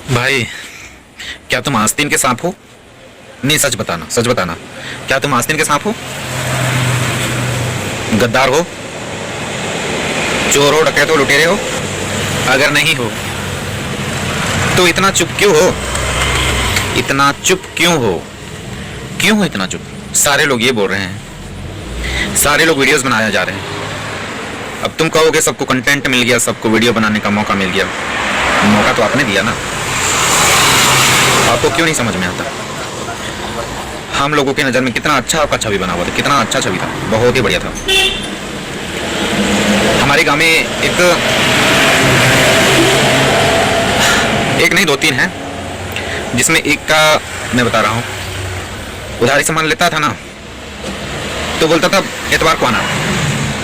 भाई, क्या तुम आस्तीन के सांप हो? नहीं, सच बताना, सच बताना। क्या तुम आस्तीन के सांप हो? गद्दार हो? चोर हो, डकैत हो, लुटेरे हो? अगर नहीं हो तो इतना चुप क्यों हो? इतना चुप क्यों हो? क्यों हो इतना चुप? सारे लोग ये बोल रहे हैं, सारे लोग वीडियोस बनाया जा रहे हैं। अब तुम कहोगे सबको कंटेंट मिल गया, सबको वीडियो बनाने का मौका मिल गया। मौका तो आपने दिया ना। आपको क्यों नहीं समझ में आता? हम लोगों की नज़र में कितना अच्छा आपका छवि बना हुआ था, कितना अच्छा छवि था, बहुत ही बढ़िया था। हमारे गांव में एक नहीं, दो तीन हैं, जिसमें एक का मैं बता रहा हूँ, उधारी सामान लेता था ना, तो बोलता था एतवार को आना।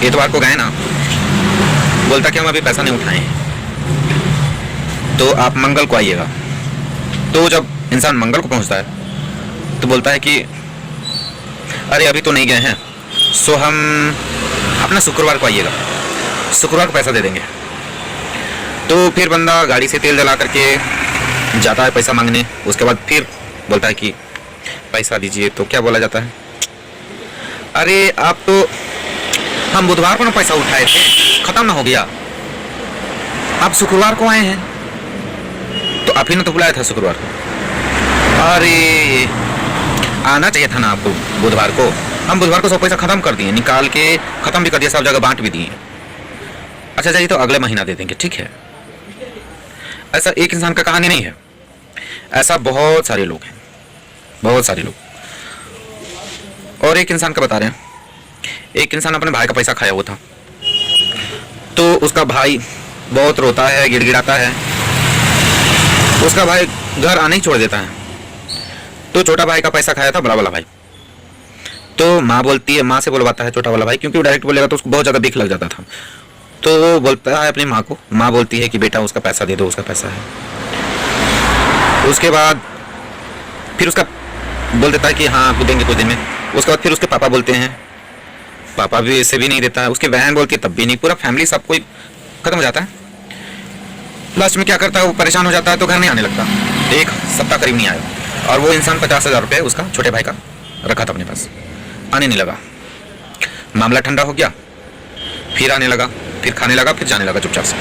एतवार को गए ना, बोलता कि हम अभी पैसा नहीं उठाए हैं, तो आप मंगल को आइएगा। तो जब इंसान मंगल को पहुंचता है तो बोलता है कि अरे अभी तो नहीं गए हैं, सो हम अपना शुक्रवार को आइएगा, शुक्रवार को पैसा दे देंगे। तो फिर बंदा गाड़ी से तेल डला करके जाता है पैसा मांगने। उसके बाद फिर बोलता है कि पैसा दीजिए। तो क्या बोला जाता है, अरे आप तो, हम बुधवार को ना पैसा उठाए थे, खत्म ना हो गया, आप शुक्रवार को आए हैं। तो आप ही ने तो बुलाया था शुक्रवार को। अरे आना चाहिए था ना आपको बुधवार को। हम बुधवार को सब पैसा खत्म कर दिए, निकाल के खत्म भी कर दिया, सब जगह बांट भी दिए। अच्छा चाहिए तो अगले महीना दे देंगे, ठीक है। ऐसा एक इंसान का कहानी नहीं है, ऐसा बहुत सारे लोग हैं, बहुत सारे लोग। और एक इंसान का बता रहे हैं, एक इंसान अपने भाई का पैसा खाया हुआ था, तो उसका भाई बहुत रोता है, गिड़गिड़ाता है, उसका भाई घर आने ही छोड़ देता है। तो छोटा भाई का पैसा खाया था बड़ा वाला भाई, तो माँ बोलती है, माँ से बोलवाता है छोटा वाला भाई, क्योंकि वो डायरेक्ट बोलेगा तो उसको बहुत ज़्यादा दिख लग जाता था। तो वो बोलता है अपनी माँ को, माँ बोलती है कि बेटा उसका पैसा दे दो, उसका पैसा है। उसके बाद फिर उसका बोल देता है कि हाँ आपको देंगे कुछ दिन में। उसके बाद फिर उसके पापा बोलते हैं, पापा भी ऐसे भी नहीं देता है। उसकी बहन बोलती है तब भी नहीं। पूरा फैमिली सब कोई खत्म हो जाता है। लास्ट में क्या करता है, वो परेशान हो जाता है, तो घर नहीं आने लगता। एक सप्ताह करीब नहीं आया, और वो इंसान 50,000 रुपये उसका छोटे भाई का रखा था अपने पास, आने नहीं लगा। मामला ठंडा हो गया, फिर आने लगा, फिर खाने लगा, फिर जाने लगा चुपचाप से,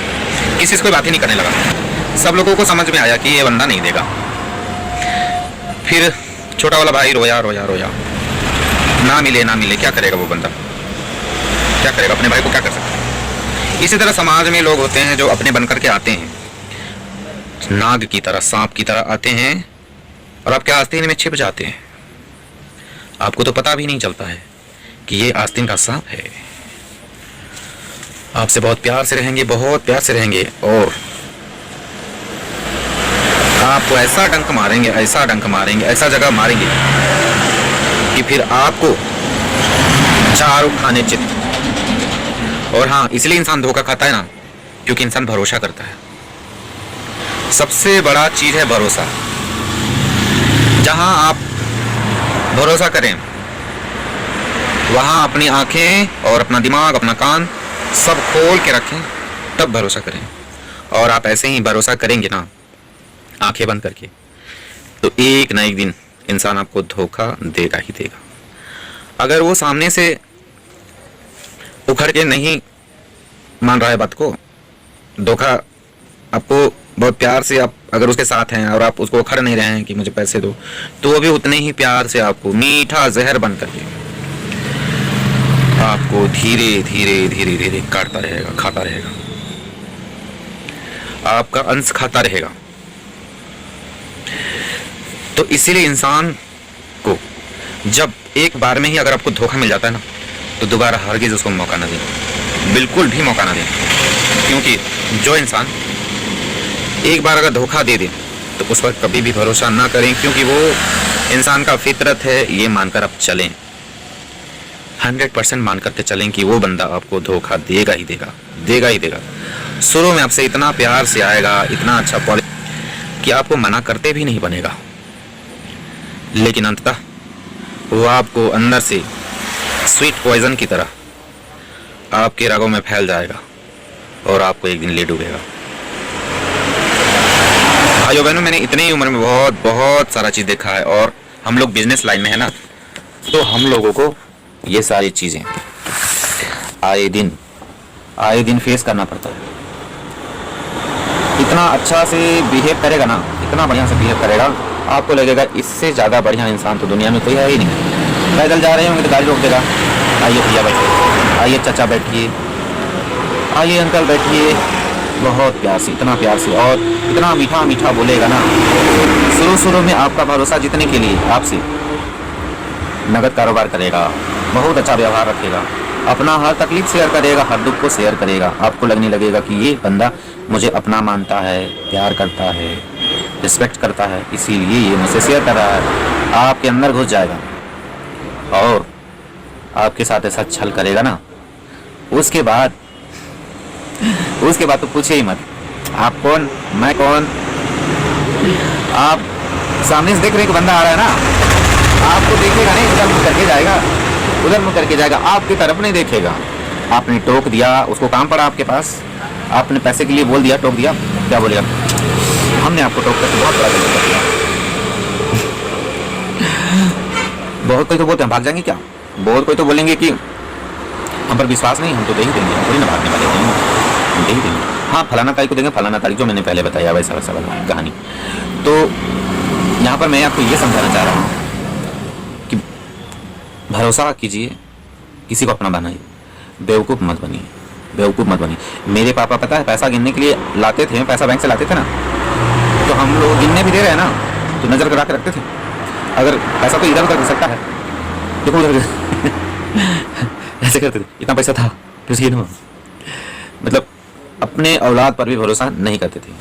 किसी से कोई बात ही नहीं करने लगा। सब लोगों को समझ में आया कि ये बंदा नहीं देगा। फिर छोटा वाला भाई रोया रोया रोया, ना मिले ना मिले, क्या करेगा वो बंदा, क्या करेगा, अपने भाई को क्या कर सकता है। इसी तरह समाज में लोग होते हैं जो अपने बनकर के आते हैं, नाग की तरह, सांप की तरह आते हैं, और आपके आस्तीन में छिप जाते हैं। आपको तो पता भी नहीं चलता है कि ये आस्तीन का सांप है। आपसे बहुत प्यार से रहेंगे, बहुत प्यार से रहेंगे, और आपको ऐसा डंक मारेंगे, ऐसा डंक मारेंगे, ऐसा जगह मारेंगे कि फिर आपको चारों खाने चित। और हाँ, इसलिए इंसान धोखा खाता है ना, क्योंकि इंसान भरोसा करता है। सबसे बड़ा चीज है भरोसा। जहां आप भरोसा करें, वहां अपनी आंखें और अपना दिमाग, अपना कान सब खोल के रखें, तब भरोसा करें। और आप ऐसे ही भरोसा करेंगे ना, आंखें बंद करके, तो एक ना एक दिन इंसान आपको धोखा देगा ही देगा। अगर वो सामने से उखड़ के नहीं मान रहा है बात को, धोखा आपको बहुत प्यार से, आप अगर उसके साथ हैं और आप उसको उखड़ नहीं रहे हैं कि मुझे पैसे दो, तो वो भी उतने ही प्यार से आपको मीठा जहर बन करके आपको धीरे धीरे धीरे धीरे काटता रहेगा, खाता रहेगा, आपका अंश खाता रहेगा। तो इसीलिए इंसान को जब एक बार में ही अगर आपको धोखा मिल जाता है ना, तो दोबारा हरगिज उसको मौका ना दें, बिल्कुल भी मौका ना दें। क्योंकि जो इंसान एक बार अगर धोखा दे दे, तो उस पर कभी भी भरोसा ना करें, क्योंकि वो इंसान का फितरत है, ये मानकर आप चलें, 100% मान करके चलें कि वो बंदा आपको धोखा देगा ही देगा, देगा ही देगा। शुरू में आपसे इतना प्यार से आएगा, इतना अच्छा कि आपको मना करते भी नहीं बनेगा, लेकिन अंततः वो आपको अंदर से स्वीट पॉइजन की तरह आपके रगों में फैल जाएगा, और आपको एक दिन ले डूबेगा। भाइयों बहनों, मैंने इतनी ही उम्र में बहुत बहुत सारा चीज़ देखा है, और हम लोग बिजनेस लाइन में है ना, तो हम लोगों को ये सारी चीज़ें आए दिन फेस करना पड़ता है। इतना अच्छा से बिहेव करेगा ना, इतना बढ़िया से बिहेव करेगा, आपको लगेगा इससे ज़्यादा बढ़िया इंसान तो दुनिया में कोई है ही नहीं। पैदल जा रहे होंगे तो गाड़ी रोक देगा, आइए भैया बैठिए, आइए चाचा बैठिए, आइए अंकल बैठिए, बहुत प्यार से, इतना प्यार से, और इतना मीठा मीठा बोलेगा ना। शुरू में आपका भरोसा जीतने के लिए आपसे नगद कारोबार करेगा, बहुत अच्छा व्यवहार रखेगा, अपना हर तकलीफ शेयर करेगा, हर दुख को शेयर करेगा। आपको लगने लगेगा कि ये बंदा मुझे अपना मानता है, प्यार करता है, रिस्पेक्ट करता है, इसीलिए ये मुझसे शेयर कर रहा है। आपके अंदर घुस जाएगा और आपके साथ ऐसा छल करेगा ना, उसके बाद तो पूछे ही मत, आप कौन, मैं कौन। आप सामने से देख रहे हैं कि बंदा आ रहा है ना, आपको देखेगा नहीं, उधर मुंह करके जाएगा, उधर मुंह करके जाएगा, आपकी तरफ नहीं देखेगा। आपने टोक दिया, उसको काम पड़ा आपके पास, आपने पैसे के लिए बोल दिया, टोक दिया, क्या बोलेगा, हमने आपको टोक करके बहुत बड़ा गलती कर दिया। बहुत कोई तो बोलते हैं भाग जाएंगे क्या, बहुत कोई तो बोलेंगे कि हम पर विश्वास नहीं, हम तो दे ही देंगे, हम थोड़ी ना भागने वाले हैं, हम दे ही देंगे। हाँ, फलाना तारीख को देंगे, फलाना तारीख, जो मैंने पहले बताया वैसा वैसा वाला कहानी। तो यहाँ पर मैं आपको ये समझाना चाह रहा हूँ कि भरोसा कीजिए, किसी को अपना बनाइए, बेवकूफ़ मत बनिए, बेवकूफ़ मत बनिए। मेरे पापा पता है पैसा गिनने के लिए लाते थे, पैसा बैंक से लाते थे ना, तो हम लोग गिनने भी दे रहे हैं ना, तो नज़र करा के रखते थे, अगर पैसा तो इधर उधर गिर सकता है, देखो उधर ऐसे करते थे, इतना पैसा था फिर ये ना, मतलब अपने औलाद पर भी भरोसा नहीं करते थे।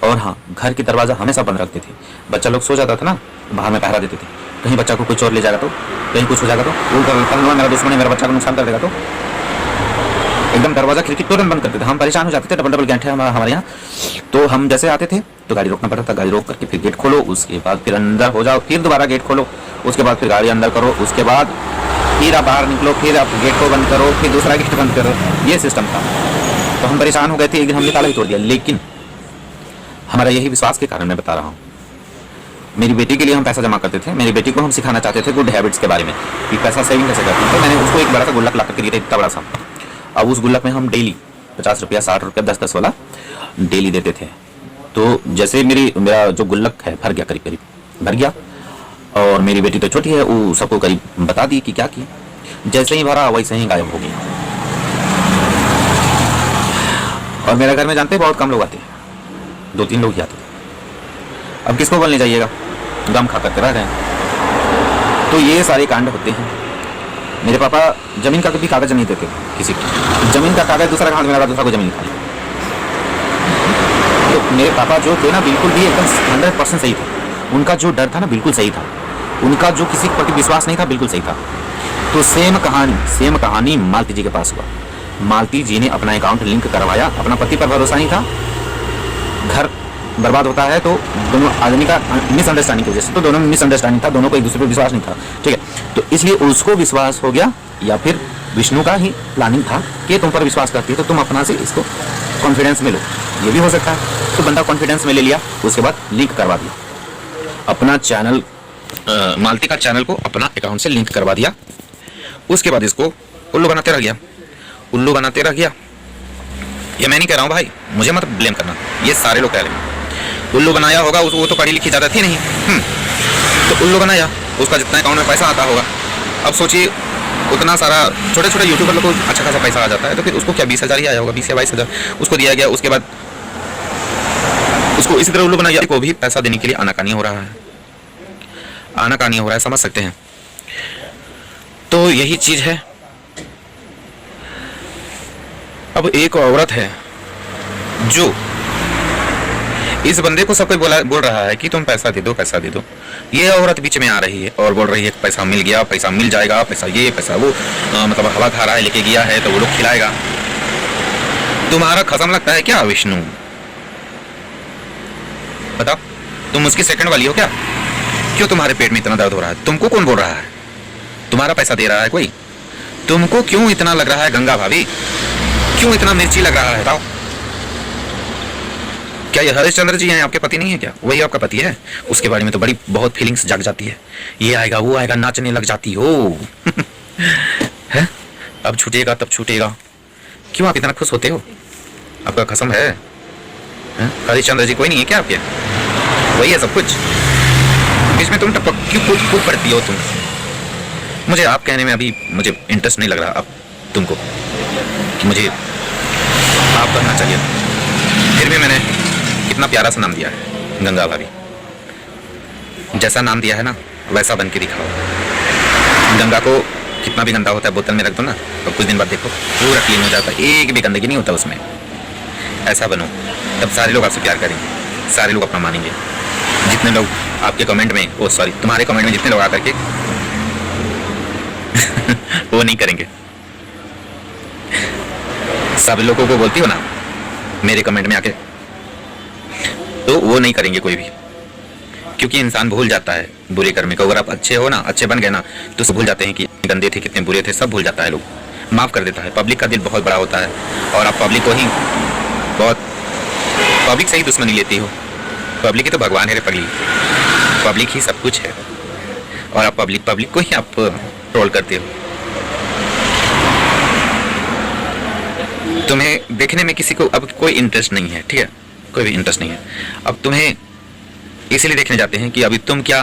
और हाँ, घर की दरवाज़ा हमेशा बंद रखते थे। बच्चा लोग सो जाता था ना, बाहर में पहरा देते थे, कहीं बच्चा को कोई चोर ले जाएगा तो, कहीं कुछ हो जाएगा तो, वो मेरा दुश्मन है, मेरा बच्चा को नुकसान कर देगा तो, एकदम दरवाज़ा खिड़की तुरंत बंद करते थे। हम परेशान हो जाते थे, डबल डबल गेट है हमारे यहाँ, तो हम जैसे आते थे तो गाड़ी रोकना पड़ता था, गाड़ी रोक करके फिर गेट खोलो, उसके बाद फिर अंदर हो जाओ, फिर दोबारा गेट खोलो, उसके बाद फिर गाड़ी अंदर करो, उसके बाद फिर आप बाहर निकलो, फिर आप गेट को बंद करो, फिर दूसरा गेट बंद करो, ये सिस्टम था। तो हम परेशान हो गए थे, एक दिन हमने ताला ही तोड़ दिया। लेकिन हमारा यही विश्वास के कारण मैं बता रहा हूँ, मेरी बेटी के लिए हम पैसा जमा करते थे, मेरी बेटी को हम सिखाना चाहते थे गुड हैबिट्स के बारे में कि पैसा सेविंग कैसे करते हैं। तो मैंने उसको एक बड़ा सा गुल्लक ला करके दिया था, इतना बड़ा सा। अब उस गुल्लक में हम डेली 50 रुपया, 60 रुपया, 10-10 वाला डेली देते थे। तो जैसे मेरा जो गुल्लक है भर गया, करीब करीब भर गया, और मेरी बेटी तो छोटी है, वो सबको करीब बता दी कि क्या किया। जैसे ही भरा वैसे ही गायब हो गया। और मेरे घर में जानते हैं बहुत कम लोग आते हैं, 2-3 लोग ही आते हैं। अब किसको बोलने जाइएगा, गम खा करते रह रहे हैं। तो ये सारे कांड होते हैं। मेरे पापा जमीन का कभी कागज नहीं देते किसी को, जमीन का कागज दूसरा हाथ में लगा, दूसरा को जमीन खाली। तो मेरे पापा जो थे ना, बिल्कुल भी एकदम 100% सही था। उनका जो डर था ना, बिल्कुल सही था। उनका जो किसी के प्रति विश्वास नहीं था, बिल्कुल सही था। तो सेम कहानी मालती जी के पास हुआ। मालती जी ने अपना अकाउंट लिंक करवाया, अपना पति पर भरोसा नहीं था, घर बर्बाद होता है तो दोनों आदमी का मिसअंडरस्टैंडिंग की वजह से, तो दोनों में मिसअंडरस्टैंडिंग था, दोनों को एक दूसरे पर विश्वास नहीं था, ठीक है। तो इसलिए उसको विश्वास हो गया, या फिर विष्णु का ही प्लानिंग था कि तुम पर विश्वास करती है तो तुम अपना से इसको कॉन्फिडेंस में लो, ये भी हो सकता है। तो बंदा कॉन्फिडेंस में ले लिया, उसके बाद लिंक करवा दिया अपना चैनल, मालती का चैनल को अपना अकाउंट से लिंक करवा दिया। उसके बाद इसको उल्लू बनाते रह गया। ये मैं नहीं कह रहा हूँ भाई, मुझे मत ब्लेम करना, ये सारे लोग कह रहे हैं। उल्लू बनाया होगा, वो तो पढ़ी लिखी ज़्यादा थी नहीं, तो उल्लू बनाया, उसका जितना अकाउंट में पैसा आता होगा। अब सोचिए, उतना सारा छोटे छोटे यूट्यूबर लोग को अच्छा खासा पैसा आ जाता है, तो फिर उसको क्या 20,000 ही आया होगा, 20 या 22,000 उसको दिया गया। उसके बाद उसको इसी तरह उल्लू बनाया को भी पैसा देने के लिए आनाकानी हो रहा है, समझ सकते हैं। तो यही चीज़ है। अब एक औरत है जो इस बंदे को सब कोई बोल रहा है कि तुम पैसा दे दो। ये औरत बीच में आ रही है और बोल रही है पैसा मिल गया, पैसा मिल जाएगा, पैसा ये पैसा वो, मतलब हवा खा रहा है, लेके गया है तो वो लोग खिलाएगा। तुम्हारा खत्म लगता है क्या विष्णु? बताओ, तुम उसकी सेकंड वाली हो क्या? क्यों तुम्हारे पेट में इतना दर्द हो रहा है? तुमको कौन बोल रहा है? तुम्हारा पैसा दे रहा है कोई? तुमको क्यों इतना लग रहा है गंगा भाभी? क्यों इतना मिर्ची लग रहा है? बताओ, क्या ये हरिश्चंद्र जी हैं, आपके पति नहीं है क्या? वही आपका पति है? उसके बारे में तो बड़ी बहुत फीलिंग्स जाग जाती है, ये आएगा वो आएगा, नाचने लग जाती हो। है? अब छूटेगा तब छूटेगा। क्यों आप इतना खुश होते हो? आपका कसम है? हरिश्चंद्र जी कोई नहीं है क्या आपके? वही है सब कुछ? बीच में तुम टपक क्यों कूद पड़ती हो तुम? मुझे आप कहने में अभी मुझे इंटरेस्ट नहीं लग रहा अब तुमको कि मुझे आप करना चाहिए। फिर भी मैंने कितना प्यारा सा नाम दिया है, गंगा भाभी। जैसा नाम दिया है ना वैसा बन के दिखाओ। गंगा को कितना भी गंदा होता है बोतल में रख दो ना, और कुछ दिन बाद देखो पूरा क्लीन हो जाता है, एक भी गंदगी नहीं होता उसमें। ऐसा बनो, तब सारे लोग आपसे प्यार करेंगे, सारे लोग अपना मानेंगे। जितने लोग आपके कमेंट में, ओ सॉरी तुम्हारे कमेंट में जितने लोग आकर के वो नहीं करेंगे। सब लोगों को बोलती हो ना मेरे कमेंट में आके, तो वो नहीं करेंगे कोई भी, क्योंकि इंसान भूल जाता है बुरे कर्म को। अगर आप अच्छे हो ना, अच्छे बन गए ना, तो सब भूल जाते हैं कि गंदे थे, कितने बुरे थे, सब भूल जाता है, लोग माफ कर देता है। पब्लिक का दिल बहुत बड़ा होता है, और आप पब्लिक को ही बहुत, पब्लिक से ही दुश्मनी लेती हो। पब्लिक ही तो भगवान है रे पगली, पब्लिक ही सब कुछ है, और आप पब्लिक को ही आप ट्रोल करते हो। तुम्हें देखने में किसी को अब कोई इंटरेस्ट नहीं है, ठीक है, कोई भी इंटरेस्ट नहीं है। अब तुम्हें इसीलिए देखने जाते हैं कि अभी तुम क्या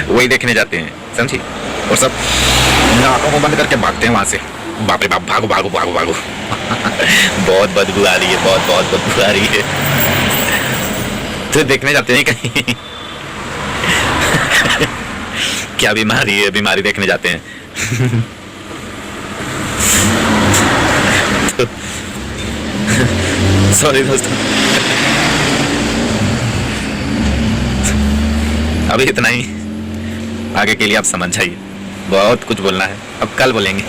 वही देखने जाते हैं, समझी? और सब आंखों को बंद करके भागते हैं वहां से, बाप रे बाप, भागो भागो भागो भागो। बहुत बदबू आ रही है, बहुत बदबू आ रही है। तो देखने जाते हैं कहीं क्या बीमारी है, बीमारी देखने जाते हैं। तो सॉरी दोस्तों, अभी इतना ही, आगे के लिए आप समझ जाइए। बहुत कुछ बोलना है, अब कल बोलेंगे।